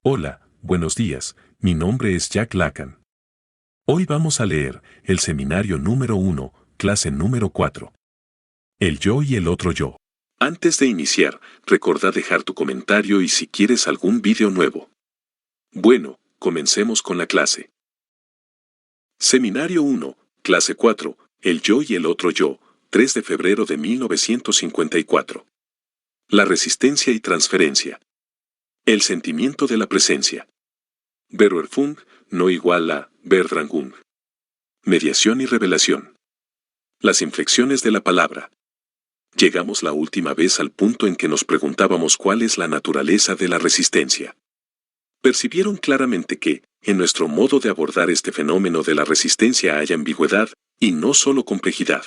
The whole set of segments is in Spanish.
Hola, buenos días, mi nombre es Jack Lacan. Hoy vamos a leer el seminario número 1, clase número 4. El yo y el otro yo. Antes de iniciar, recuerda dejar tu comentario y si quieres algún vídeo nuevo. Bueno, comencemos con la clase. Seminario 1, clase 4, el yo y el otro yo, 3 de febrero de 1954. La resistencia y transferencia. El sentimiento de la presencia. Verwerfung no igual a Verdrangung. Mediación y revelación. Las inflexiones de la palabra. Llegamos la última vez al punto en que nos preguntábamos cuál es la naturaleza de la resistencia. Percibieron claramente que, en nuestro modo de abordar este fenómeno de la resistencia hay ambigüedad, y no solo complejidad.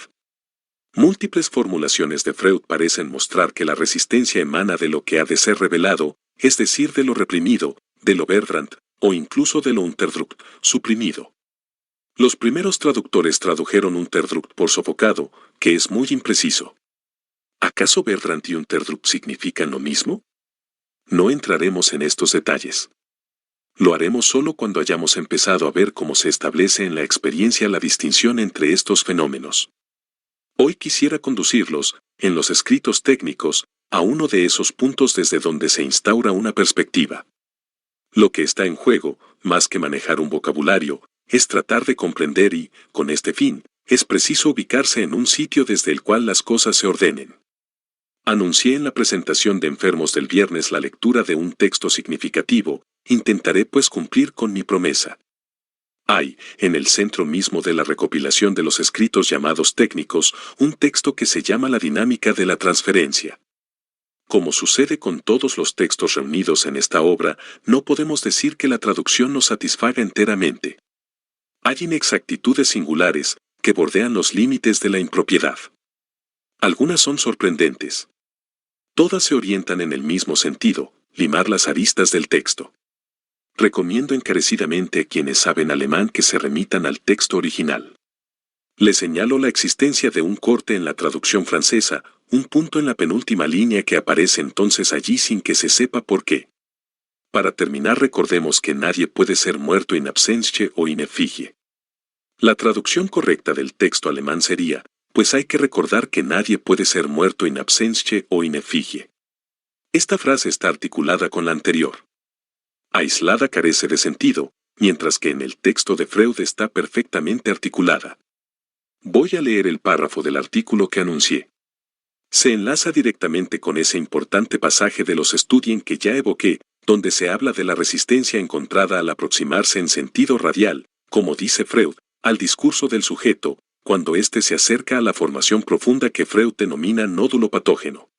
Múltiples formulaciones de Freud parecen mostrar que la resistencia emana de lo que ha de ser revelado, es decir, de lo reprimido, de lo Berdrand, o incluso de lo Unterdrückt, suprimido. Los primeros traductores tradujeron Unterdrückt por sofocado, que es muy impreciso. ¿Acaso Berdrand y Unterdrückt significan lo mismo? No entraremos en estos detalles. Lo haremos solo cuando hayamos empezado a ver cómo se establece en la experiencia la distinción entre estos fenómenos. Hoy quisiera conducirlos, en los escritos técnicos, a uno de esos puntos desde donde se instaura una perspectiva. Lo que está en juego, más que manejar un vocabulario, es tratar de comprender y, con este fin, es preciso ubicarse en un sitio desde el cual las cosas se ordenen. Anuncié en la presentación de enfermos del viernes la lectura de un texto significativo, intentaré pues cumplir con mi promesa. Hay, en el centro mismo de la recopilación de los escritos llamados técnicos, un texto que se llama la dinámica de la transferencia. Como sucede con todos los textos reunidos en esta obra, no podemos decir que la traducción nos satisfaga enteramente. Hay inexactitudes singulares, que bordean los límites de la impropiedad. Algunas son sorprendentes. Todas se orientan en el mismo sentido, limar las aristas del texto. Recomiendo encarecidamente a quienes saben alemán que se remitan al texto original. Les señalo la existencia de un corte en la traducción francesa, un punto en la penúltima línea que aparece entonces allí sin que se sepa por qué. Para terminar recordemos que nadie puede ser muerto in absentia o in effigie. La traducción correcta del texto alemán sería, pues hay que recordar que nadie puede ser muerto in absentia o in effigie. Esta frase está articulada con la anterior. Aislada carece de sentido, mientras que en el texto de Freud está perfectamente articulada. Voy a leer el párrafo del artículo que anuncié. Se enlaza directamente con ese importante pasaje de los Studien que ya evoqué, donde se habla de la resistencia encontrada al aproximarse en sentido radial, como dice Freud, al discurso del sujeto, cuando éste se acerca a la formación profunda que Freud denomina nódulo patógeno.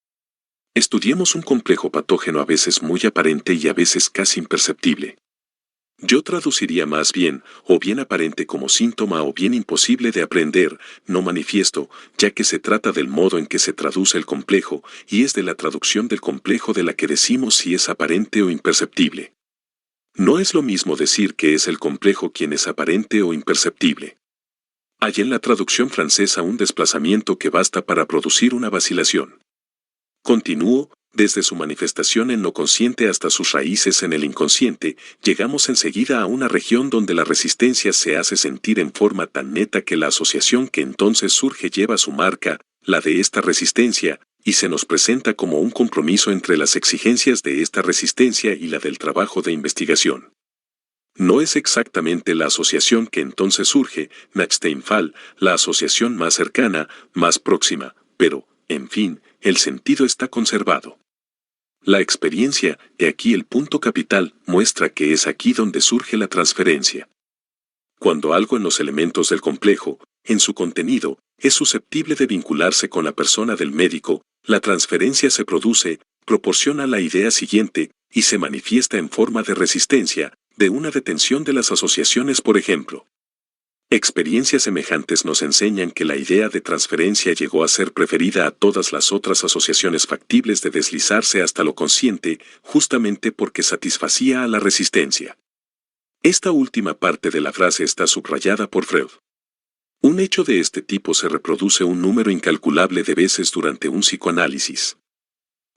Estudiemos un complejo patógeno a veces muy aparente y a veces casi imperceptible. Yo traduciría más bien, o bien aparente como síntoma o bien imposible de aprender, no manifiesto, ya que se trata del modo en que se traduce el complejo, y es de la traducción del complejo de la que decimos si es aparente o imperceptible. No es lo mismo decir que es el complejo quien es aparente o imperceptible. Hay en la traducción francesa un desplazamiento que basta para producir una vacilación. Continúo, desde su manifestación en lo consciente hasta sus raíces en el inconsciente, llegamos enseguida a una región donde la resistencia se hace sentir en forma tan neta que la asociación que entonces surge lleva su marca, la de esta resistencia, y se nos presenta como un compromiso entre las exigencias de esta resistencia y la del trabajo de investigación. No es exactamente la asociación que entonces surge, Nachsteinfall, la asociación más cercana, más próxima, pero, en fin, el sentido está conservado. La experiencia, he aquí el punto capital, muestra que es aquí donde surge la transferencia. Cuando algo en los elementos del complejo, en su contenido, es susceptible de vincularse con la persona del médico, la transferencia se produce, proporciona la idea siguiente, y se manifiesta en forma de resistencia, de una detención de las asociaciones por ejemplo. Experiencias semejantes nos enseñan que la idea de transferencia llegó a ser preferida a todas las otras asociaciones factibles de deslizarse hasta lo consciente, justamente porque satisfacía a la resistencia. Esta última parte de la frase está subrayada por Freud. Un hecho de este tipo se reproduce un número incalculable de veces durante un psicoanálisis.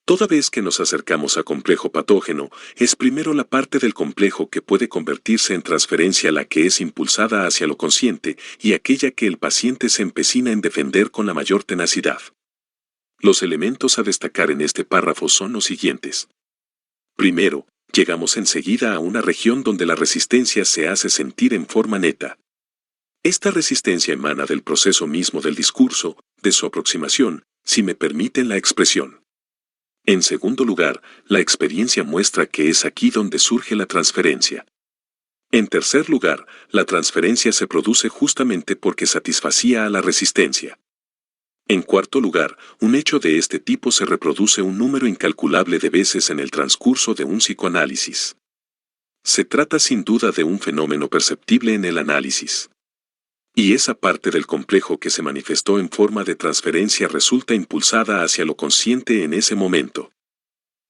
Toda vez que nos acercamos a complejo patógeno, es primero la parte del complejo que puede convertirse en transferencia la que es impulsada hacia lo consciente y aquella que el paciente se empecina en defender con la mayor tenacidad. Los elementos a destacar en este párrafo son los siguientes. Primero, llegamos enseguida a una región donde la resistencia se hace sentir en forma neta. Esta resistencia emana del proceso mismo del discurso, de su aproximación, si me permiten la expresión. En segundo lugar, la experiencia muestra que es aquí donde surge la transferencia. En tercer lugar, la transferencia se produce justamente porque satisfacía a la resistencia. En cuarto lugar, un hecho de este tipo se reproduce un número incalculable de veces en el transcurso de un psicoanálisis. Se trata sin duda de un fenómeno perceptible en el análisis. Y esa parte del complejo que se manifestó en forma de transferencia resulta impulsada hacia lo consciente en ese momento.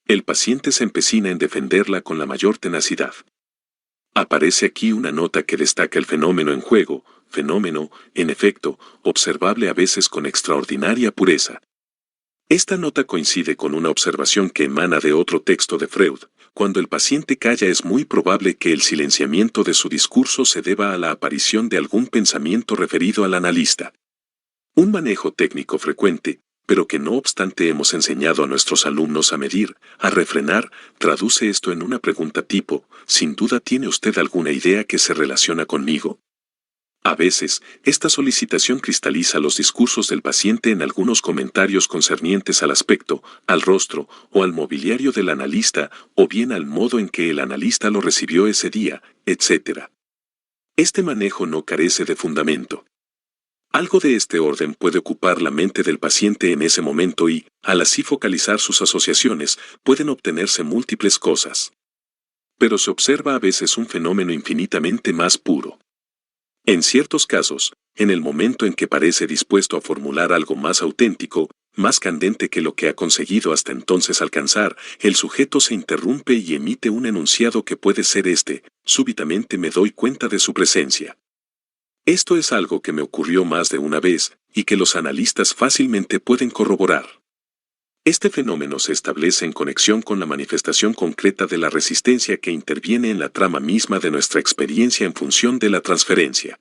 El paciente se empecina en defenderla con la mayor tenacidad. Aparece aquí una nota que destaca el fenómeno en juego, fenómeno, en efecto, observable a veces con extraordinaria pureza. Esta nota coincide con una observación que emana de otro texto de Freud. Cuando el paciente calla es muy probable que el silenciamiento de su discurso se deba a la aparición de algún pensamiento referido al analista. Un manejo técnico frecuente, pero que no obstante hemos enseñado a nuestros alumnos a medir, a refrenar, traduce esto en una pregunta tipo, ¿sin duda tiene usted alguna idea que se relaciona conmigo? A veces, esta solicitación cristaliza los discursos del paciente en algunos comentarios concernientes al aspecto, al rostro o al mobiliario del analista, o bien al modo en que el analista lo recibió ese día, etc. Este manejo no carece de fundamento. Algo de este orden puede ocupar la mente del paciente en ese momento y, al así focalizar sus asociaciones, pueden obtenerse múltiples cosas. Pero se observa a veces un fenómeno infinitamente más puro. En ciertos casos, en el momento en que parece dispuesto a formular algo más auténtico, más candente que lo que ha conseguido hasta entonces alcanzar, el sujeto se interrumpe y emite un enunciado que puede ser súbitamente me doy cuenta de su presencia. Esto es algo que me ocurrió más de una vez, y que los analistas fácilmente pueden corroborar. Este fenómeno se establece en conexión con la manifestación concreta de la resistencia que interviene en la trama misma de nuestra experiencia en función de la transferencia.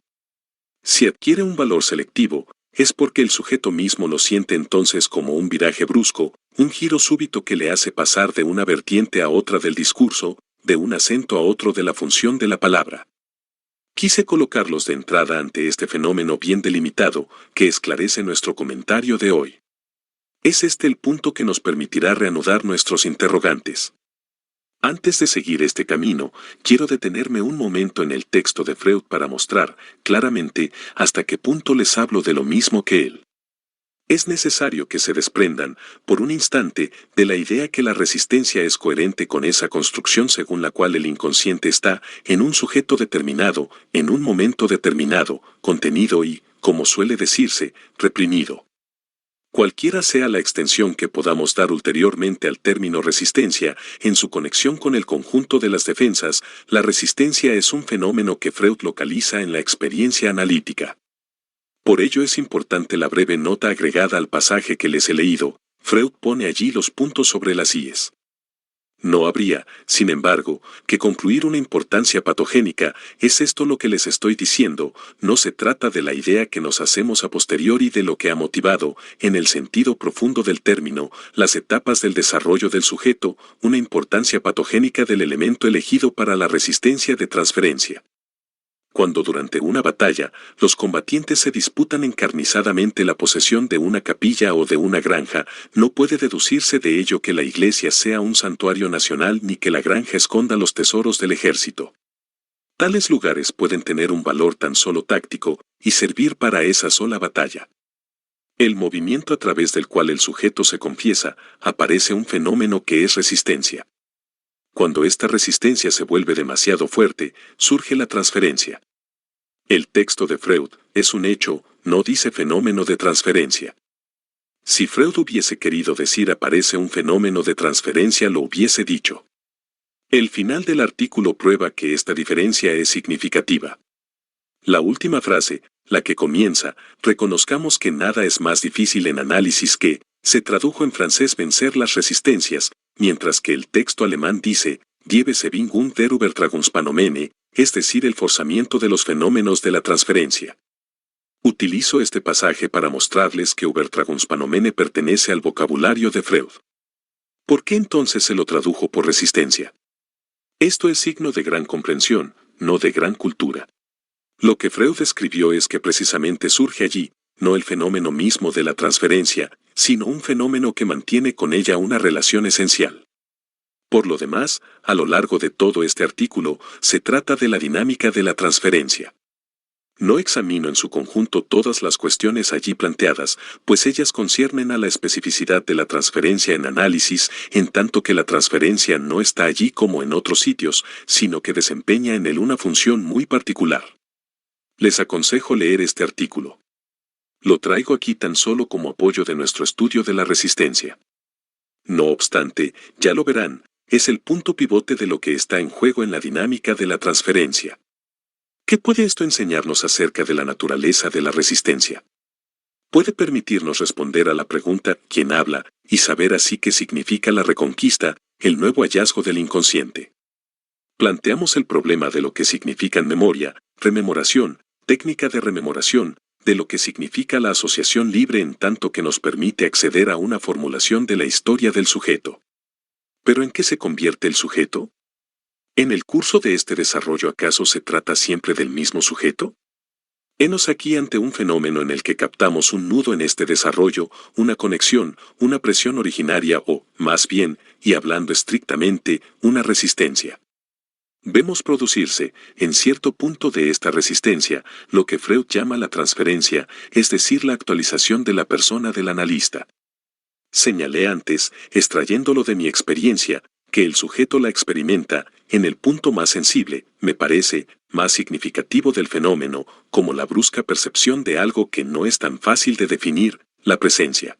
Si adquiere un valor selectivo, es porque el sujeto mismo lo siente entonces como un viraje brusco, un giro súbito que le hace pasar de una vertiente a otra del discurso, de un acento a otro de la función de la palabra. Quise colocarlos de entrada ante este fenómeno bien delimitado, que esclarece nuestro comentario de hoy. Es este el punto que nos permitirá reanudar nuestros interrogantes. Antes de seguir este camino, quiero detenerme un momento en el texto de Freud para mostrar, claramente, hasta qué punto les hablo de lo mismo que él. Es necesario que se desprendan, por un instante, de la idea que la resistencia es coherente con esa construcción según la cual el inconsciente está, en un sujeto determinado, en un momento determinado, contenido y, como suele decirse, reprimido. Cualquiera sea la extensión que podamos dar ulteriormente al término resistencia, en su conexión con el conjunto de las defensas, la resistencia es un fenómeno que Freud localiza en la experiencia analítica. Por ello es importante la breve nota agregada al pasaje que les he leído. Freud pone allí los puntos sobre las íes. No habría, sin embargo, que concluir una importancia patogénica, es esto lo que les estoy diciendo, no se trata de la idea que nos hacemos a posteriori de lo que ha motivado, en el sentido profundo del término, las etapas del desarrollo del sujeto, una importancia patogénica del elemento elegido para la resistencia de transferencia. Cuando durante una batalla, los combatientes se disputan encarnizadamente la posesión de una capilla o de una granja, no puede deducirse de ello que la iglesia sea un santuario nacional ni que la granja esconda los tesoros del ejército. Tales lugares pueden tener un valor tan solo táctico y servir para esa sola batalla. El movimiento a través del cual el sujeto se confiesa, aparece un fenómeno que es resistencia. Cuando esta resistencia se vuelve demasiado fuerte, surge la transferencia. El texto de Freud es un hecho, no dice fenómeno de transferencia. Si Freud hubiese querido decir aparece un fenómeno de transferencia lo hubiese dicho. El final del artículo prueba que esta diferencia es significativa. La última frase, la que comienza, reconozcamos que nada es más difícil en análisis que, Se tradujo en francés vencer las resistencias, mientras que el texto alemán dice Die Beseitigung der Übertragungsphänomene, es decir, el forzamiento de los fenómenos de la transferencia. Utilizo este pasaje para mostrarles que Übertragungsphänomene pertenece al vocabulario de Freud. ¿Por qué entonces se lo tradujo por resistencia? Esto es signo de gran comprensión, no de gran cultura. Lo que Freud escribió es que precisamente surge allí, no el fenómeno mismo de la transferencia, sino un fenómeno que mantiene con ella una relación esencial. Por lo demás, a lo largo de todo este artículo, se trata de la dinámica de la transferencia. No examino en su conjunto todas las cuestiones allí planteadas, pues ellas conciernen a la especificidad de la transferencia en análisis, en tanto que la transferencia no está allí como en otros sitios, sino que desempeña en él una función muy particular. Les aconsejo leer este artículo. Lo traigo aquí tan solo como apoyo de nuestro estudio de la resistencia. No obstante, ya lo verán, es el punto pivote de lo que está en juego en la dinámica de la transferencia. ¿Qué puede esto enseñarnos acerca de la naturaleza de la resistencia? Puede permitirnos responder a la pregunta ¿quién habla? Y saber así qué significa la reconquista, el nuevo hallazgo del inconsciente. Planteamos el problema de lo que significan memoria, rememoración, técnica de rememoración, de lo que significa la asociación libre en tanto que nos permite acceder a una formulación de la historia del sujeto. ¿Pero en qué se convierte el sujeto? ¿En el curso de este desarrollo acaso se trata siempre del mismo sujeto? Henos aquí ante un fenómeno en el que captamos un nudo en este desarrollo, una conexión, una presión originaria o, más bien, y hablando estrictamente, una resistencia. Vemos producirse, en cierto punto de esta resistencia, lo que Freud llama la transferencia, es decir, la actualización de la persona del analista. Señalé antes, extrayéndolo de mi experiencia, que el sujeto la experimenta, en el punto más sensible, me parece, más significativo del fenómeno, como la brusca percepción de algo que no es tan fácil de definir, la presencia.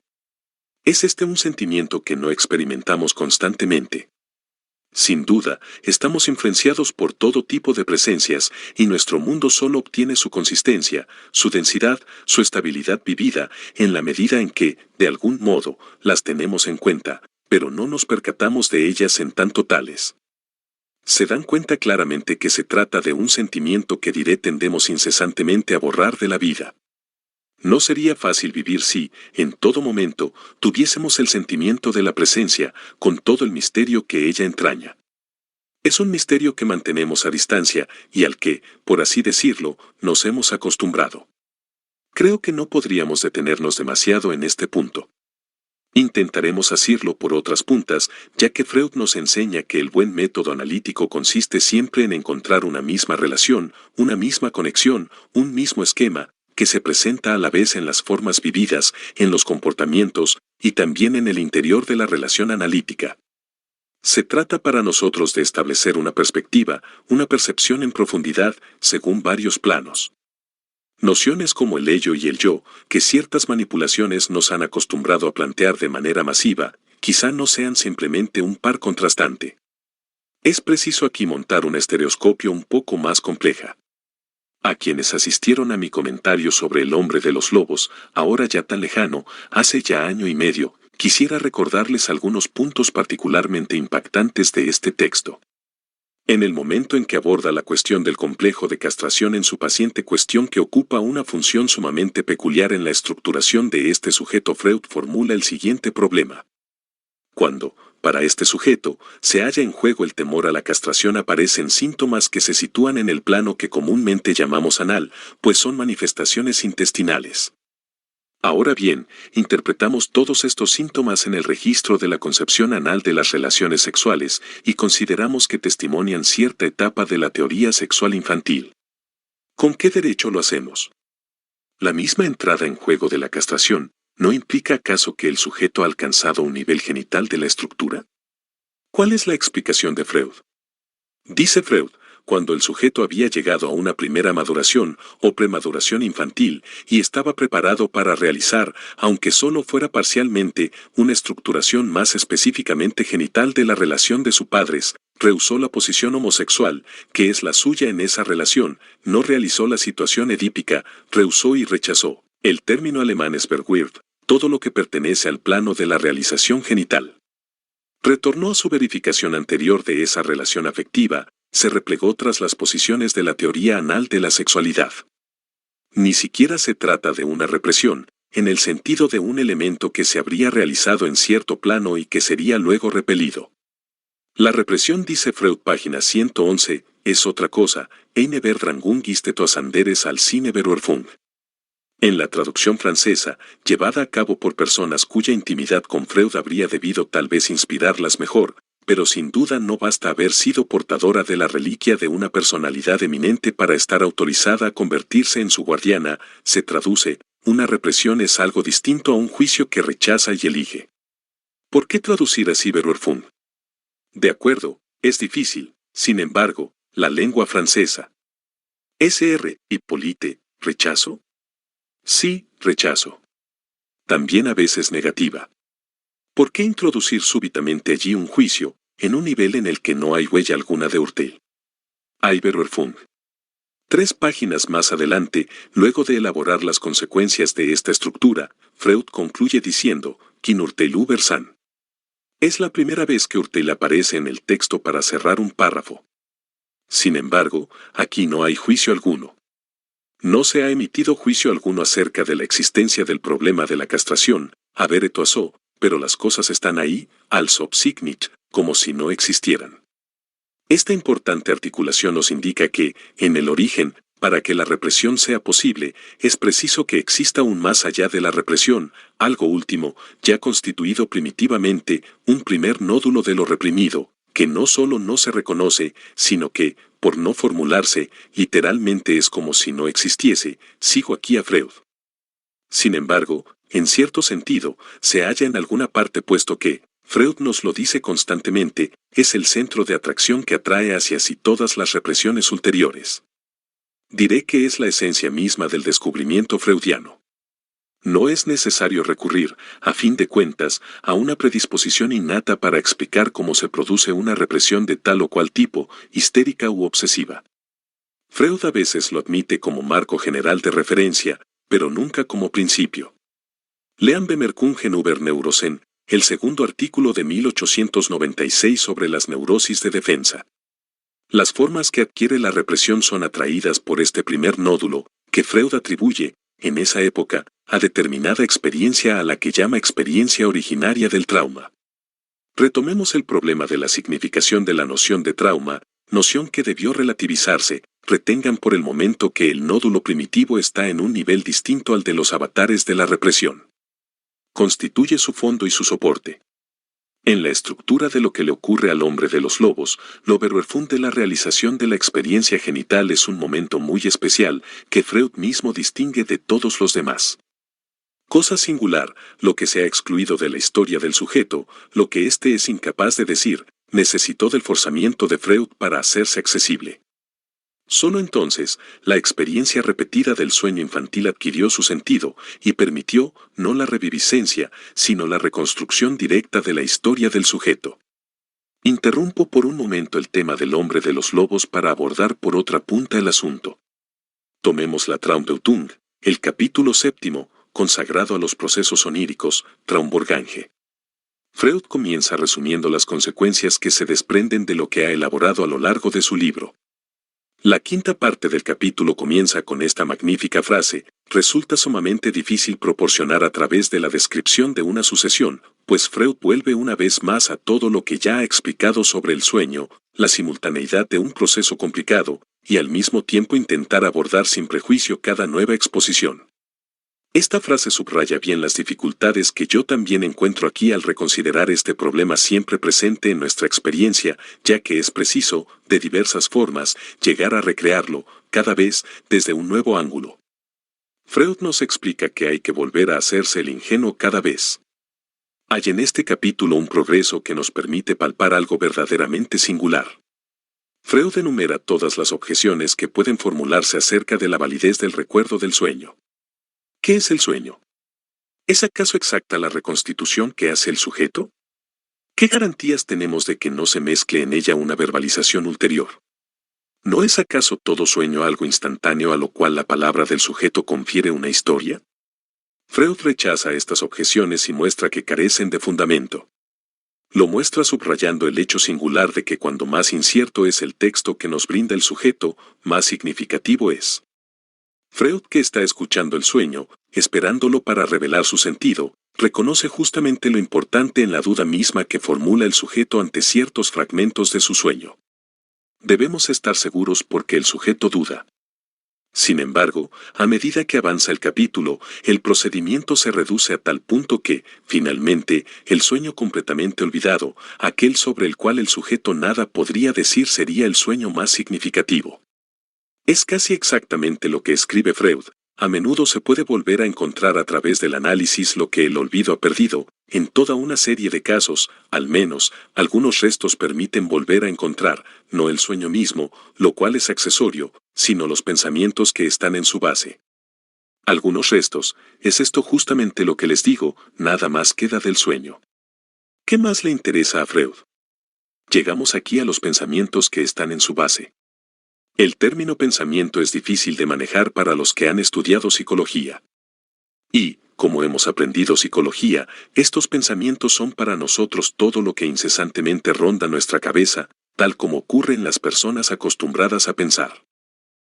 ¿Es este un sentimiento que no experimentamos constantemente? Sin duda, estamos influenciados por todo tipo de presencias, y nuestro mundo solo obtiene su consistencia, su densidad, su estabilidad vivida, en la medida en que, de algún modo, las tenemos en cuenta, pero no nos percatamos de ellas en tanto tales. Se dan cuenta claramente que se trata de un sentimiento que tendemos incesantemente a borrar de la vida. No sería fácil vivir si, en todo momento, tuviésemos el sentimiento de la presencia, con todo el misterio que ella entraña. Es un misterio que mantenemos a distancia y al que, por así decirlo, nos hemos acostumbrado. Creo que no podríamos detenernos demasiado en este punto. Intentaremos asirlo por otras puntas, ya que Freud nos enseña que el buen método analítico consiste siempre en encontrar una misma relación, una misma conexión, un mismo esquema, que se presenta a la vez en las formas vividas, en los comportamientos, y también en el interior de la relación analítica. Se trata para nosotros de establecer una perspectiva, una percepción en profundidad, según varios planos. Nociones como el ello y el yo, que ciertas manipulaciones nos han acostumbrado a plantear de manera masiva, quizá no sean simplemente un par contrastante. Es preciso aquí montar un estereoscopio un poco más compleja. A quienes asistieron a mi comentario sobre el hombre de los lobos, ahora ya tan lejano, hace ya año y medio, quisiera recordarles algunos puntos particularmente impactantes de este texto. En el momento en que aborda la cuestión del complejo de castración en su paciente, cuestión que ocupa una función sumamente peculiar en la estructuración de este sujeto, Freud formula el siguiente problema. Cuando, para este sujeto, se halla en juego el temor a la castración, aparecen síntomas que se sitúan en el plano que comúnmente llamamos anal, pues son manifestaciones intestinales. Ahora bien, interpretamos todos estos síntomas en el registro de la concepción anal de las relaciones sexuales y consideramos que testimonian cierta etapa de la teoría sexual infantil. ¿Con qué derecho lo hacemos? La misma entrada en juego de la castración, ¿no implica acaso que el sujeto ha alcanzado un nivel genital de la estructura? ¿Cuál es la explicación de Freud? Dice Freud, cuando el sujeto había llegado a una primera maduración o premaduración infantil y estaba preparado para realizar, aunque solo fuera parcialmente, una estructuración más específicamente genital de la relación de sus padres, rehusó la posición homosexual, que es la suya en esa relación, no realizó la situación edípica, rehusó y rechazó. El término alemán es Verwirrt, todo lo que pertenece al plano de la realización genital. Retornó a su verificación anterior de esa relación afectiva, se replegó tras las posiciones de la teoría anal de la sexualidad. Ni siquiera se trata de una represión, en el sentido de un elemento que se habría realizado en cierto plano y que sería luego repelido. La represión, dice Freud, página 111, es otra cosa, eine Verdrängung ist etwas anderes als eine Berufung. En la traducción francesa, llevada a cabo por personas cuya intimidad con Freud habría debido tal vez inspirarlas mejor, pero sin duda no basta haber sido portadora de la reliquia de una personalidad eminente para estar autorizada a convertirse en su guardiana, se traduce, una represión es algo distinto a un juicio que rechaza y elige. ¿Por qué traducir así Berufung? De acuerdo, es difícil, sin embargo, la lengua francesa. Sr. Hippolyte, ¿rechazo? Sí, rechazo. También a veces negativa. ¿Por qué introducir súbitamente allí un juicio, en un nivel en el que no hay huella alguna de Urteil? Hay Berufung. 3 páginas más adelante, luego de elaborar las consecuencias de esta estructura, Freud concluye diciendo, «Kin Urteil über San». Es la primera vez que Urteil aparece en el texto para cerrar un párrafo. Sin embargo, aquí no hay juicio alguno. No se ha emitido juicio alguno acerca de la existencia del problema de la castración, haber et oiseau, pero las cosas están ahí, als ob sie nicht, como si no existieran. Esta importante articulación nos indica que, en el origen, para que la represión sea posible, es preciso que exista un más allá de la represión, algo último, ya constituido primitivamente, un primer nódulo de lo reprimido, que no solo no se reconoce, sino que, por no formularse, literalmente es como si no existiese, sigo aquí a Freud. Sin embargo, en cierto sentido, se halla en alguna parte puesto que, Freud nos lo dice constantemente, es el centro de atracción que atrae hacia sí todas las represiones ulteriores. Diré que es la esencia misma del descubrimiento freudiano. No es necesario recurrir, a fin de cuentas, a una predisposición innata para explicar cómo se produce una represión de tal o cual tipo, histérica u obsesiva. Freud a veces lo admite como marco general de referencia, pero nunca como principio. Lean Bemerkungen über Neurosen, el segundo artículo de 1896 sobre las neurosis de defensa. Las formas que adquiere la represión son atraídas por este primer nódulo, que Freud atribuye, en esa época, a determinada experiencia a la que llama experiencia originaria del trauma. Retomemos el problema de la significación de la noción de trauma, noción que debió relativizarse. Retengan por el momento que el nódulo primitivo está en un nivel distinto al de los avatares de la represión. Constituye su fondo y su soporte. En la estructura de lo que le ocurre al hombre de los lobos, lo Berufung de la realización de la experiencia genital es un momento muy especial que Freud mismo distingue de todos los demás. Cosa singular, lo que se ha excluido de la historia del sujeto, lo que éste es incapaz de decir, necesitó del forzamiento de Freud para hacerse accesible. Solo entonces, la experiencia repetida del sueño infantil adquirió su sentido y permitió, no la reviviscencia, sino la reconstrucción directa de la historia del sujeto. Interrumpo por un momento el tema del hombre de los lobos para abordar por otra punta el asunto. Tomemos la Traumdeutung, el capítulo 7, consagrado a los procesos oníricos, Traumvorgänge. Freud comienza resumiendo las consecuencias que se desprenden de lo que ha elaborado a lo largo de su libro. La quinta parte del capítulo comienza con esta magnífica frase: resulta sumamente difícil proporcionar a través de la descripción de una sucesión, pues Freud vuelve una vez más a todo lo que ya ha explicado sobre el sueño, la simultaneidad de un proceso complicado, y al mismo tiempo intentar abordar sin prejuicio cada nueva exposición. Esta frase subraya bien las dificultades que yo también encuentro aquí al reconsiderar este problema siempre presente en nuestra experiencia, ya que es preciso, de diversas formas, llegar a recrearlo, cada vez, desde un nuevo ángulo. Freud nos explica que hay que volver a hacerse el ingenuo cada vez. Hay en este capítulo un progreso que nos permite palpar algo verdaderamente singular. Freud enumera todas las objeciones que pueden formularse acerca de la validez del recuerdo del sueño. ¿Qué es el sueño? ¿Es acaso exacta la reconstitución que hace el sujeto? ¿Qué garantías tenemos de que no se mezcle en ella una verbalización ulterior? ¿No es acaso todo sueño algo instantáneo a lo cual la palabra del sujeto confiere una historia? Freud rechaza estas objeciones y muestra que carecen de fundamento. Lo muestra subrayando el hecho singular de que cuando más incierto es el texto que nos brinda el sujeto, más significativo es. Freud, que está escuchando el sueño, esperándolo para revelar su sentido, reconoce justamente lo importante en la duda misma que formula el sujeto ante ciertos fragmentos de su sueño. Debemos estar seguros porque el sujeto duda. Sin embargo, a medida que avanza el capítulo, el procedimiento se reduce a tal punto que, finalmente, el sueño completamente olvidado, aquel sobre el cual el sujeto nada podría decir, sería el sueño más significativo. Es casi exactamente lo que escribe Freud. A menudo se puede volver a encontrar a través del análisis lo que el olvido ha perdido. En toda una serie de casos, al menos, algunos restos permiten volver a encontrar, no el sueño mismo, lo cual es accesorio, sino los pensamientos que están en su base. Algunos restos, es esto justamente lo que les digo, nada más queda del sueño. ¿Qué más le interesa a Freud? Llegamos aquí a los pensamientos que están en su base. El término pensamiento es difícil de manejar para los que han estudiado psicología. Y, como hemos aprendido psicología, estos pensamientos son para nosotros todo lo que incesantemente ronda nuestra cabeza, tal como ocurre en las personas acostumbradas a pensar.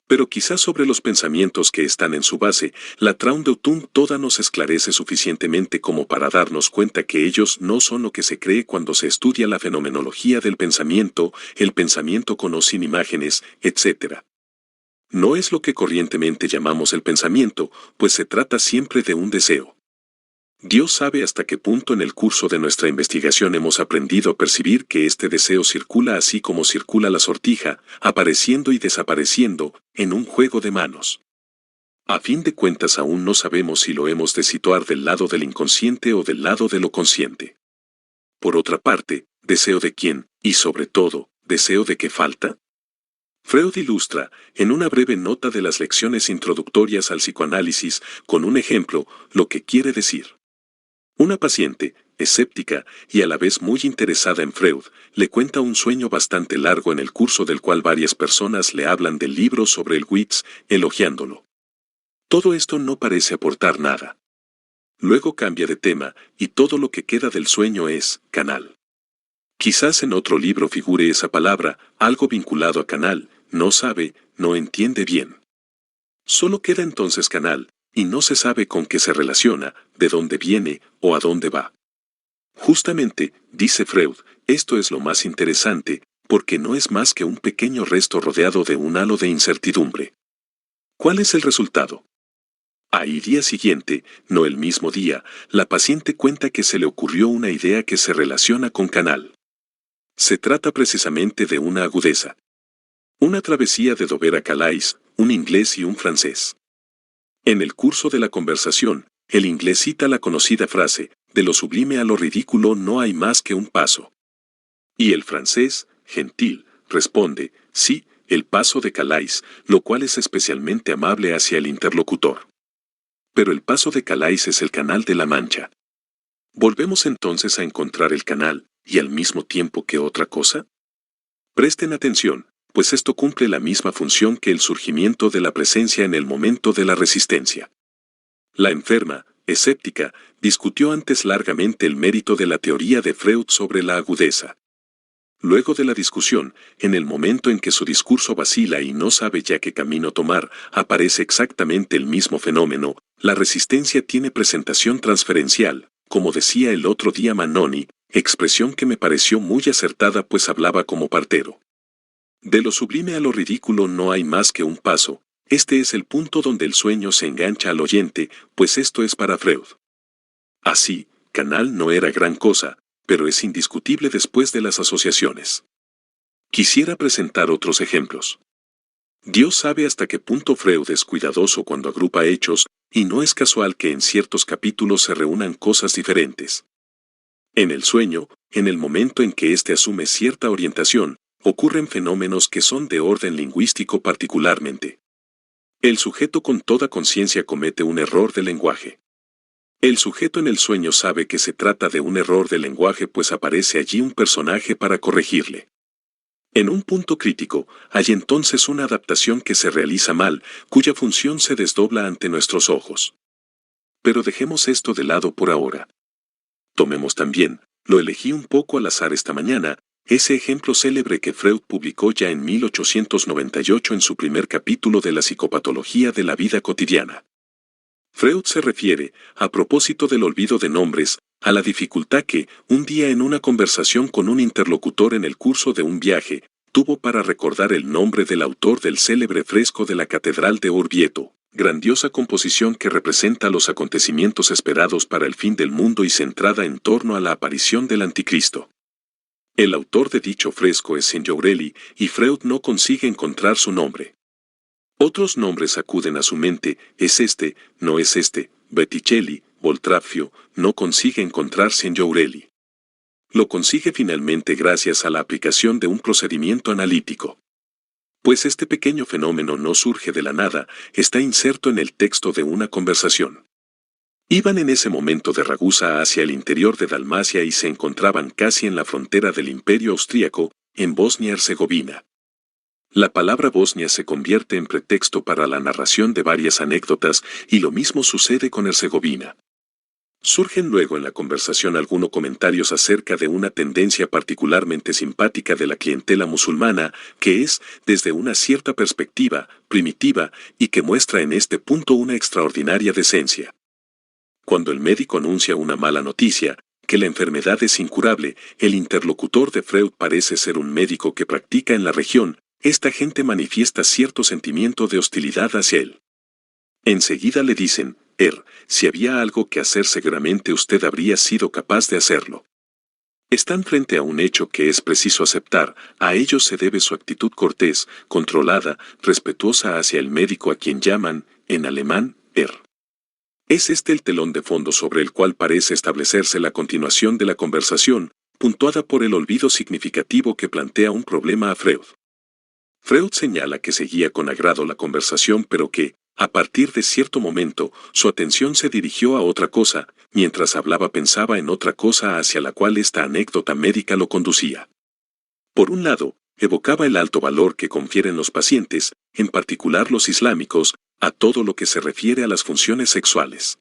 Pero quizás sobre los pensamientos que están en su base, la Traum-Deutung toda nos esclarece suficientemente como para darnos cuenta que ellos no son lo que se cree cuando se estudia la fenomenología del pensamiento, el pensamiento con o sin imágenes, etc. No es lo que corrientemente llamamos el pensamiento, pues se trata siempre de un deseo. Dios sabe hasta qué punto en el curso de nuestra investigación hemos aprendido a percibir que este deseo circula así como circula la sortija, apareciendo y desapareciendo, en un juego de manos. A fin de cuentas aún no sabemos si lo hemos de situar del lado del inconsciente o del lado de lo consciente. Por otra parte, ¿deseo de quién, y sobre todo, deseo de qué falta? Freud ilustra, en una breve nota de las lecciones introductorias al psicoanálisis, con un ejemplo, lo que quiere decir. Una paciente, escéptica y a la vez muy interesada en Freud, le cuenta un sueño bastante largo en el curso del cual varias personas le hablan del libro sobre el Witz, elogiándolo. Todo esto no parece aportar nada. Luego cambia de tema, y todo lo que queda del sueño es canal. Quizás en otro libro figure esa palabra, algo vinculado a canal, no sabe, no entiende bien. Solo queda entonces canal, y no se sabe con qué se relaciona, de dónde viene o a dónde va. Justamente, dice Freud, esto es lo más interesante, porque no es más que un pequeño resto rodeado de un halo de incertidumbre. ¿Cuál es el resultado? Al día siguiente, no el mismo día, la paciente cuenta que se le ocurrió una idea que se relaciona con canal. Se trata precisamente de una agudeza. Una travesía de Dover a Calais, un inglés y un francés. En el curso de la conversación, el inglés cita la conocida frase, de lo sublime a lo ridículo no hay más que un paso. Y el francés, gentil, responde, sí, el paso de Calais, lo cual es especialmente amable hacia el interlocutor. Pero el paso de Calais es el canal de la Mancha. ¿Volvemos entonces a encontrar el canal, y al mismo tiempo que otra cosa? Presten atención, pues esto cumple la misma función que el surgimiento de la presencia en el momento de la resistencia. La enferma, escéptica, discutió antes largamente el mérito de la teoría de Freud sobre la agudeza. Luego de la discusión, en el momento en que su discurso vacila y no sabe ya qué camino tomar, aparece exactamente el mismo fenómeno, la resistencia tiene presentación transferencial, como decía el otro día Manoni, expresión que me pareció muy acertada pues hablaba como partero. De lo sublime a lo ridículo no hay más que un paso, este es el punto donde el sueño se engancha al oyente, pues esto es para Freud. Así, canal no era gran cosa, pero es indiscutible después de las asociaciones. Quisiera presentar otros ejemplos. Dios sabe hasta qué punto Freud es cuidadoso cuando agrupa hechos, y no es casual que en ciertos capítulos se reúnan cosas diferentes. En el sueño, en el momento en que éste asume cierta orientación, ocurren fenómenos que son de orden lingüístico particularmente. El sujeto con toda conciencia comete un error de lenguaje. El sujeto en el sueño sabe que se trata de un error de lenguaje pues aparece allí un personaje para corregirle. En un punto crítico, hay entonces una adaptación que se realiza mal, cuya función se desdobla ante nuestros ojos. Pero dejemos esto de lado por ahora. Tomemos también, lo elegí un poco al azar esta mañana, ese ejemplo célebre que Freud publicó ya en 1898 en su primer capítulo de la psicopatología de la vida cotidiana. Freud se refiere, a propósito del olvido de nombres, a la dificultad que, un día en una conversación con un interlocutor en el curso de un viaje, tuvo para recordar el nombre del autor del célebre fresco de la Catedral de Orvieto, grandiosa composición que representa los acontecimientos esperados para el fin del mundo y centrada en torno a la aparición del Anticristo. El autor de dicho fresco es Signorelli, y Freud no consigue encontrar su nombre. Otros nombres acuden a su mente, es este, no es este, Botticelli, Boltraffio, no consigue encontrar Signorelli. Lo consigue finalmente gracias a la aplicación de un procedimiento analítico. Pues este pequeño fenómeno no surge de la nada, está inserto en el texto de una conversación. Iban en ese momento de Ragusa hacia el interior de Dalmacia y se encontraban casi en la frontera del Imperio Austríaco, en Bosnia-Herzegovina. La palabra Bosnia se convierte en pretexto para la narración de varias anécdotas y lo mismo sucede con Herzegovina. Surgen luego en la conversación algunos comentarios acerca de una tendencia particularmente simpática de la clientela musulmana, que es, desde una cierta perspectiva, primitiva y que muestra en este punto una extraordinaria decencia. Cuando el médico anuncia una mala noticia, que la enfermedad es incurable, el interlocutor de Freud parece ser un médico que practica en la región, esta gente manifiesta cierto sentimiento de hostilidad hacia él. Enseguida le dicen, si había algo que hacer seguramente usted habría sido capaz de hacerlo. Están frente a un hecho que es preciso aceptar, a ello se debe su actitud cortés, controlada, respetuosa hacia el médico a quien llaman, en alemán, Es este el telón de fondo sobre el cual parece establecerse la continuación de la conversación, puntuada por el olvido significativo que plantea un problema a Freud. Freud señala que seguía con agrado la conversación pero que, a partir de cierto momento, su atención se dirigió a otra cosa, mientras hablaba pensaba en otra cosa hacia la cual esta anécdota médica lo conducía. Por un lado, evocaba el alto valor que confieren los pacientes, en particular los islámicos, a todo lo que se refiere a las funciones sexuales.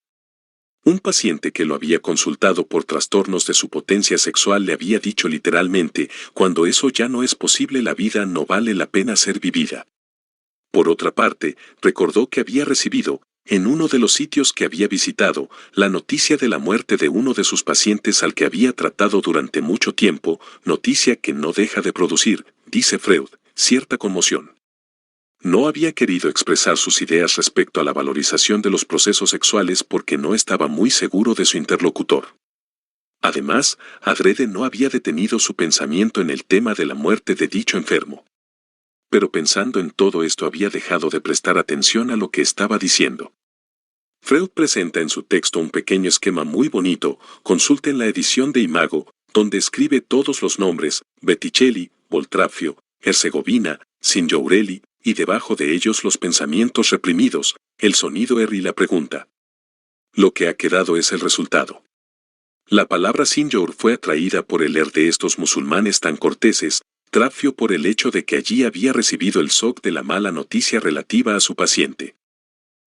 Un paciente que lo había consultado por trastornos de su potencia sexual le había dicho literalmente, cuando eso ya no es posible la vida no vale la pena ser vivida. Por otra parte, recordó que había recibido, en uno de los sitios que había visitado, la noticia de la muerte de uno de sus pacientes al que había tratado durante mucho tiempo, noticia que no deja de producir, dice Freud, cierta conmoción. No había querido expresar sus ideas respecto a la valorización de los procesos sexuales porque no estaba muy seguro de su interlocutor. Además, adrede no había detenido su pensamiento en el tema de la muerte de dicho enfermo. Pero pensando en todo esto había dejado de prestar atención a lo que estaba diciendo. Freud presenta en su texto un pequeño esquema muy bonito, consulten la edición de Imago, donde escribe todos los nombres, Botticelli, Boltraffio, Herzegovina, Signorelli, y debajo de ellos los pensamientos reprimidos, el sonido y la pregunta. Lo que ha quedado es el resultado. La palabra Signor fue atraída por el de estos musulmanes tan corteses, Traffio por el hecho de que allí había recibido el shock de la mala noticia relativa a su paciente.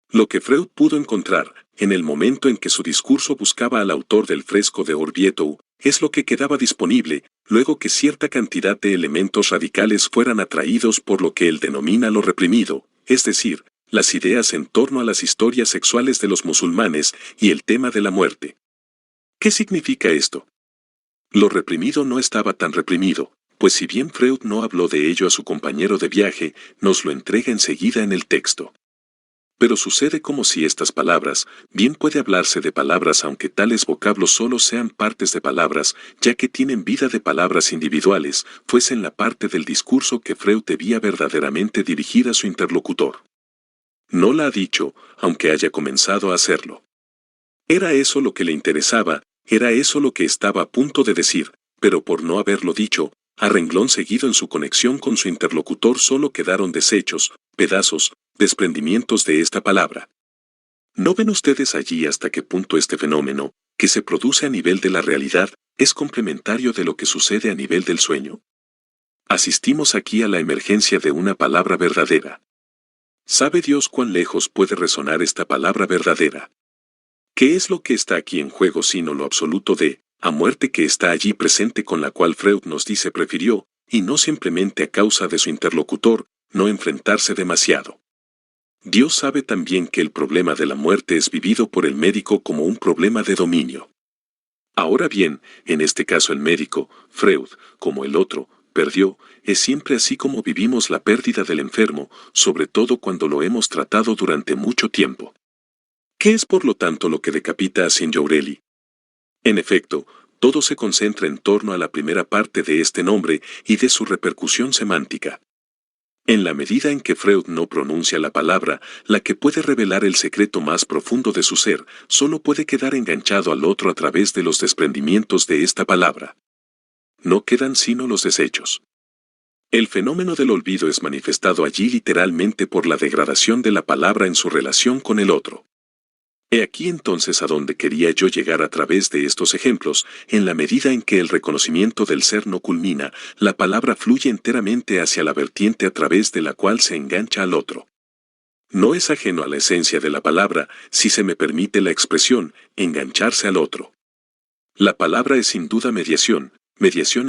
Lo que Freud pudo encontrar, en el momento en que su discurso buscaba al autor del fresco de Orvieto, es lo que quedaba disponible, luego que cierta cantidad de elementos radicales fueran atraídos por lo que él denomina lo reprimido, es decir, las ideas en torno a las historias sexuales de los musulmanes y el tema de la muerte. ¿Qué significa esto? Lo reprimido no estaba tan reprimido, pues si bien Freud no habló de ello a su compañero de viaje, nos lo entrega enseguida en el texto. Pero sucede como si estas palabras, bien puede hablarse de palabras aunque tales vocablos solo sean partes de palabras, ya que tienen vida de palabras individuales, fuesen la parte del discurso que Freud debía verdaderamente dirigir a su interlocutor. No la ha dicho, aunque haya comenzado a hacerlo. Era eso lo que le interesaba, era eso lo que estaba a punto de decir, pero por no haberlo dicho, a renglón seguido en su conexión con su interlocutor solo quedaron desechos, pedazos, desprendimientos de esta palabra. ¿No ven ustedes allí hasta qué punto este fenómeno, que se produce a nivel de la realidad, es complementario de lo que sucede a nivel del sueño? Asistimos aquí a la emergencia de una palabra verdadera. ¿Sabe Dios cuán lejos puede resonar esta palabra verdadera? ¿Qué es lo que está aquí en juego sino lo absoluto de, a muerte que está allí presente con la cual Freud nos dice prefirió, y no simplemente a causa de su interlocutor, no enfrentarse demasiado? Dios sabe también que el problema de la muerte es vivido por el médico como un problema de dominio. Ahora bien, en este caso el médico, Freud, como el otro, perdió, es siempre así como vivimos la pérdida del enfermo, sobre todo cuando lo hemos tratado durante mucho tiempo. ¿Qué es por lo tanto lo que decapita a Signorelli? En efecto, todo se concentra en torno a la primera parte de este nombre y de su repercusión semántica. En la medida en que Freud no pronuncia la palabra, la que puede revelar el secreto más profundo de su ser, solo puede quedar enganchado al otro a través de los desprendimientos de esta palabra. No quedan sino los desechos. El fenómeno del olvido es manifestado allí literalmente por la degradación de la palabra en su relación con el otro. He aquí entonces a donde quería yo llegar a través de estos ejemplos. En la medida en que el reconocimiento del ser no culmina, la palabra fluye enteramente hacia la vertiente a través de la cual se engancha al otro. No es ajeno a la esencia de la palabra, si se me permite la expresión, engancharse al otro. La palabra es sin duda mediación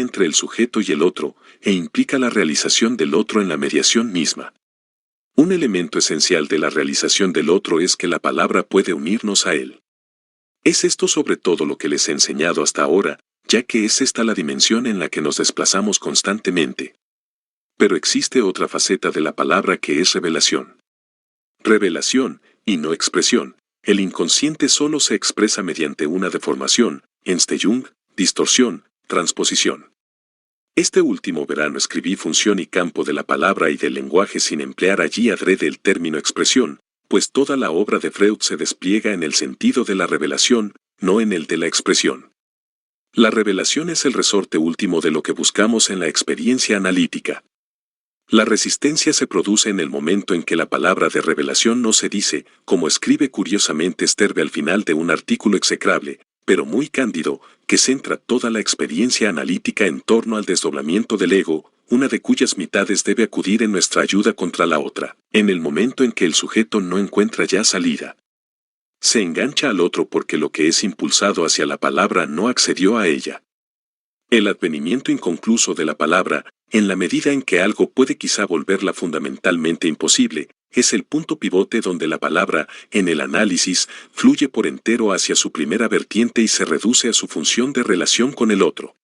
entre el sujeto y el otro, e implica la realización del otro en la mediación misma. Un elemento esencial de la realización del otro es que la palabra puede unirnos a él. Es esto sobre todo lo que les he enseñado hasta ahora, ya que es esta la dimensión en la que nos desplazamos constantemente. Pero existe otra faceta de la palabra que es revelación. Revelación, y no expresión. El inconsciente solo se expresa mediante una deformación, Enstellung, distorsión, transposición. Este último verano escribí función y campo de la palabra y del lenguaje sin emplear allí adrede el término expresión, pues toda la obra de Freud se despliega en el sentido de la revelación, no en el de la expresión. La revelación es el resorte último de lo que buscamos en la experiencia analítica. La resistencia se produce en el momento en que la palabra de revelación no se dice, como escribe curiosamente Sterbe al final de un artículo execrable, pero muy cándido, que centra toda la experiencia analítica en torno al desdoblamiento del ego, una de cuyas mitades debe acudir en nuestra ayuda contra la otra, en el momento en que el sujeto no encuentra ya salida. Se engancha al otro porque lo que es impulsado hacia la palabra no accedió a ella. El advenimiento inconcluso de la palabra, en la medida en que algo puede quizá volverla fundamentalmente imposible, es el punto pivote donde la palabra, en el análisis, fluye por entero hacia su primera vertiente y se reduce a su función de relación con el otro.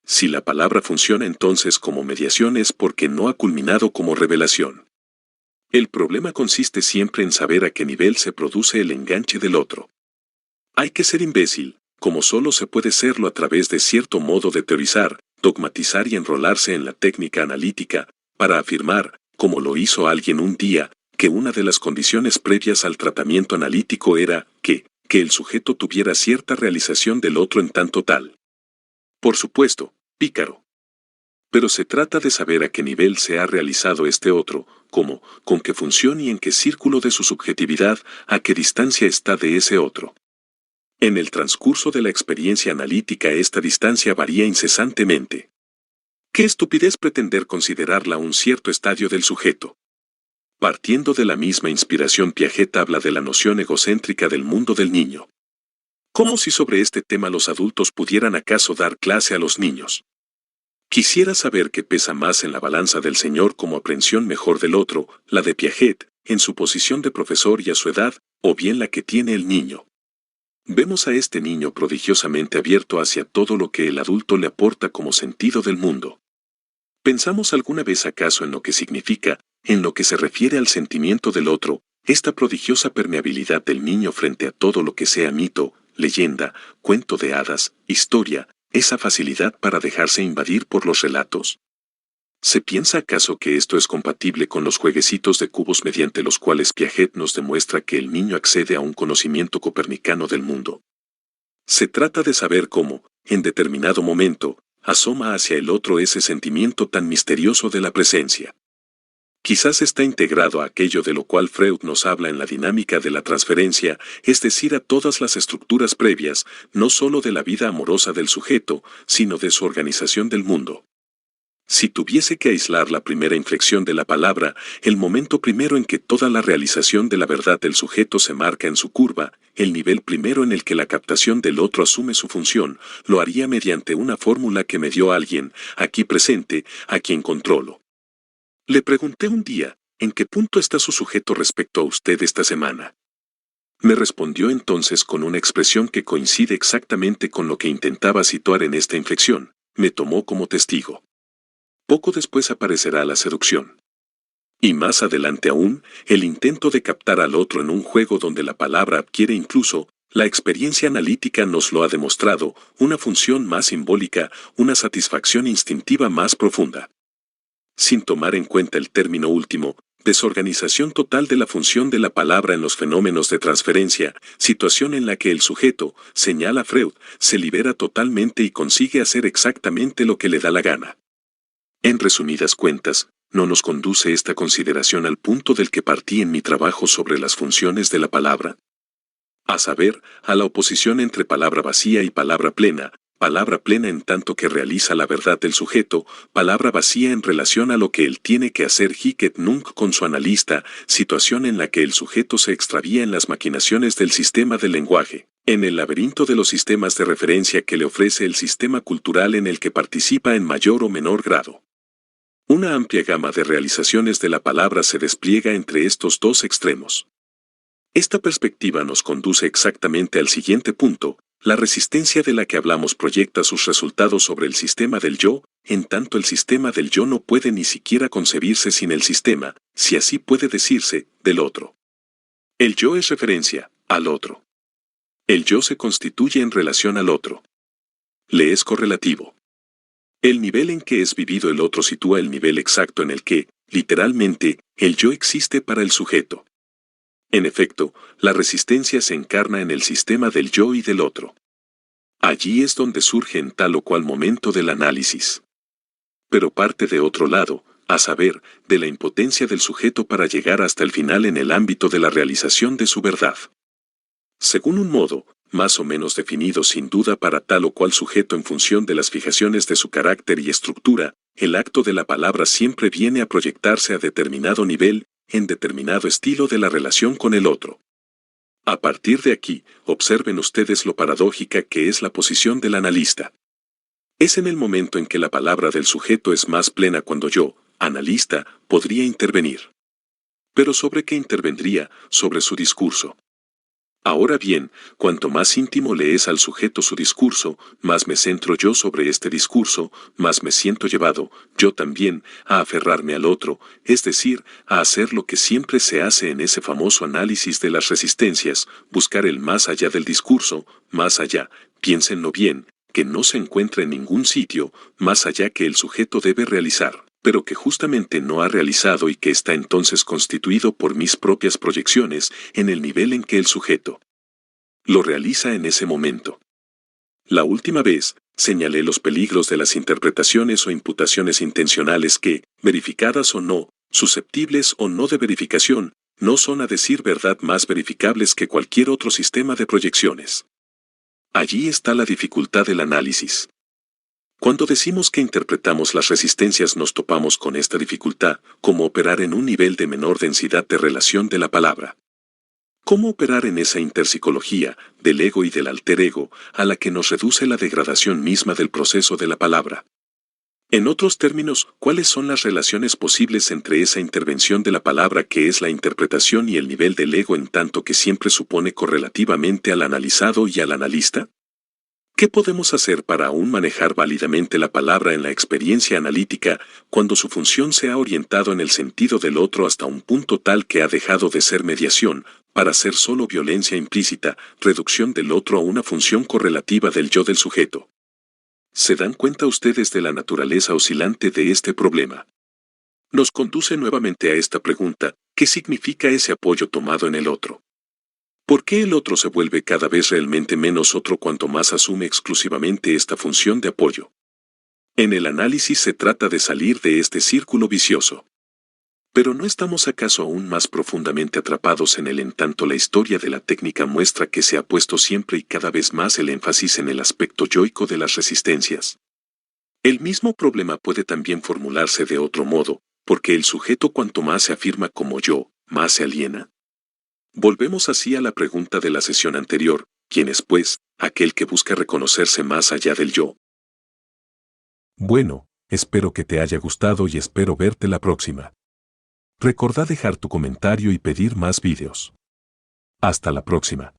Si la palabra funciona entonces como mediación es porque no ha culminado como revelación. El problema consiste siempre en saber a qué nivel se produce el enganche del otro. Hay que ser imbécil, como solo se puede serlo a través de cierto modo de teorizar, dogmatizar y enrolarse en la técnica analítica, para afirmar, como lo hizo alguien un día, que una de las condiciones previas al tratamiento analítico era que el sujeto tuviera cierta realización del otro en tanto tal. Por supuesto, pícaro. Pero se trata de saber a qué nivel se ha realizado este otro, cómo, con qué función y en qué círculo de su subjetividad, a qué distancia está de ese otro. En el transcurso de la experiencia analítica esta distancia varía incesantemente. Qué estupidez pretender considerarla un cierto estadio del sujeto. Partiendo de la misma inspiración, Piaget habla de la noción egocéntrica del mundo del niño. Como si sobre este tema los adultos pudieran acaso dar clase a los niños. Quisiera saber qué pesa más en la balanza del señor como aprehensión mejor del otro, la de Piaget, en su posición de profesor y a su edad, o bien la que tiene el niño. Vemos a este niño prodigiosamente abierto hacia todo lo que el adulto le aporta como sentido del mundo. ¿Pensamos alguna vez acaso en lo que significa, en lo que se refiere al sentimiento del otro, esta prodigiosa permeabilidad del niño frente a todo lo que sea mito, leyenda, cuento de hadas, historia, esa facilidad para dejarse invadir por los relatos? ¿Se piensa acaso que esto es compatible con los jueguecitos de cubos mediante los cuales Piaget nos demuestra que el niño accede a un conocimiento copernicano del mundo? Se trata de saber cómo, en determinado momento, asoma hacia el otro ese sentimiento tan misterioso de la presencia. Quizás está integrado a aquello de lo cual Freud nos habla en la dinámica de la transferencia, es decir, a todas las estructuras previas, no solo de la vida amorosa del sujeto, sino de su organización del mundo. Si tuviese que aislar la primera inflexión de la palabra, el momento primero en que toda la realización de la verdad del sujeto se marca en su curva, el nivel primero en el que la captación del otro asume su función, lo haría mediante una fórmula que me dio alguien, aquí presente, a quien controlo. Le pregunté un día, ¿en qué punto está su sujeto respecto a usted esta semana? Me respondió entonces con una expresión que coincide exactamente con lo que intentaba situar en esta inflexión, me tomó como testigo. Poco después aparecerá la seducción. Y más adelante aún, el intento de captar al otro en un juego donde la palabra adquiere incluso, la experiencia analítica nos lo ha demostrado, una función más simbólica, una satisfacción instintiva más profunda. Sin tomar en cuenta el término último, desorganización total de la función de la palabra en los fenómenos de transferencia, situación en la que el sujeto, señala Freud, se libera totalmente y consigue hacer exactamente lo que le da la gana. En resumidas cuentas, no nos conduce esta consideración al punto del que partí en mi trabajo sobre las funciones de la palabra. A saber, a la oposición entre palabra vacía y palabra plena en tanto que realiza la verdad del sujeto, palabra vacía en relación a lo que él tiene que hacer hic et nunc con su analista, situación en la que el sujeto se extravía en las maquinaciones del sistema del lenguaje, en el laberinto de los sistemas de referencia que le ofrece el sistema cultural en el que participa en mayor o menor grado. Una amplia gama de realizaciones de la palabra se despliega entre estos dos extremos. Esta perspectiva nos conduce exactamente al siguiente punto: la resistencia de la que hablamos proyecta sus resultados sobre el sistema del yo, en tanto el sistema del yo no puede ni siquiera concebirse sin el sistema, si así puede decirse, del otro. El yo es referencia al otro. El yo se constituye en relación al otro. Le es correlativo. El nivel en que es vivido el otro sitúa el nivel exacto en el que, literalmente, el yo existe para el sujeto. En efecto, la resistencia se encarna en el sistema del yo y del otro. Allí es donde surge en tal o cual momento del análisis. Pero parte de otro lado, a saber, de la impotencia del sujeto para llegar hasta el final en el ámbito de la realización de su verdad. Según un modo, más o menos definido sin duda para tal o cual sujeto en función de las fijaciones de su carácter y estructura, el acto de la palabra siempre viene a proyectarse a determinado nivel, en determinado estilo de la relación con el otro. A partir de aquí, observen ustedes lo paradójica que es la posición del analista. Es en el momento en que la palabra del sujeto es más plena cuando yo, analista, podría intervenir. ¿Pero sobre qué intervendría? Sobre su discurso. Ahora bien, cuanto más íntimo le es al sujeto su discurso, más me centro yo sobre este discurso, más me siento llevado, yo también, a aferrarme al otro, es decir, a hacer lo que siempre se hace en ese famoso análisis de las resistencias, buscar el más allá del discurso, más allá, piénsenlo bien, que no se encuentra en ningún sitio, más allá que el sujeto debe realizar, pero que justamente no ha realizado y que está entonces constituido por mis propias proyecciones en el nivel en que el sujeto lo realiza en ese momento. La última vez, señalé los peligros de las interpretaciones o imputaciones intencionales que, verificadas o no, susceptibles o no de verificación, no son a decir verdad más verificables que cualquier otro sistema de proyecciones. Allí está la dificultad del análisis. Cuando decimos que interpretamos las resistencias nos topamos con esta dificultad, cómo operar en un nivel de menor densidad de relación de la palabra. Cómo operar en esa interpsicología, del ego y del alter ego, a la que nos reduce la degradación misma del proceso de la palabra. En otros términos, ¿cuáles son las relaciones posibles entre esa intervención de la palabra que es la interpretación y el nivel del ego en tanto que siempre supone correlativamente al analizado y al analista? ¿Qué podemos hacer para aún manejar válidamente la palabra en la experiencia analítica cuando su función se ha orientado en el sentido del otro hasta un punto tal que ha dejado de ser mediación, para ser solo violencia implícita, reducción del otro a una función correlativa del yo del sujeto? ¿Se dan cuenta ustedes de la naturaleza oscilante de este problema? Nos conduce nuevamente a esta pregunta: ¿qué significa ese apoyo tomado en el otro? ¿Por qué el otro se vuelve cada vez realmente menos otro cuanto más asume exclusivamente esta función de apoyo? En el análisis se trata de salir de este círculo vicioso. ¿Pero no estamos acaso aún más profundamente atrapados en él en tanto la historia de la técnica muestra que se ha puesto siempre y cada vez más el énfasis en el aspecto yoico de las resistencias? El mismo problema puede también formularse de otro modo, porque el sujeto cuanto más se afirma como yo, más se aliena. Volvemos así a la pregunta de la sesión anterior, ¿quién es, pues, aquel que busca reconocerse más allá del yo? Bueno, espero que te haya gustado y espero verte la próxima. Recordá dejar tu comentario y pedir más vídeos. Hasta la próxima.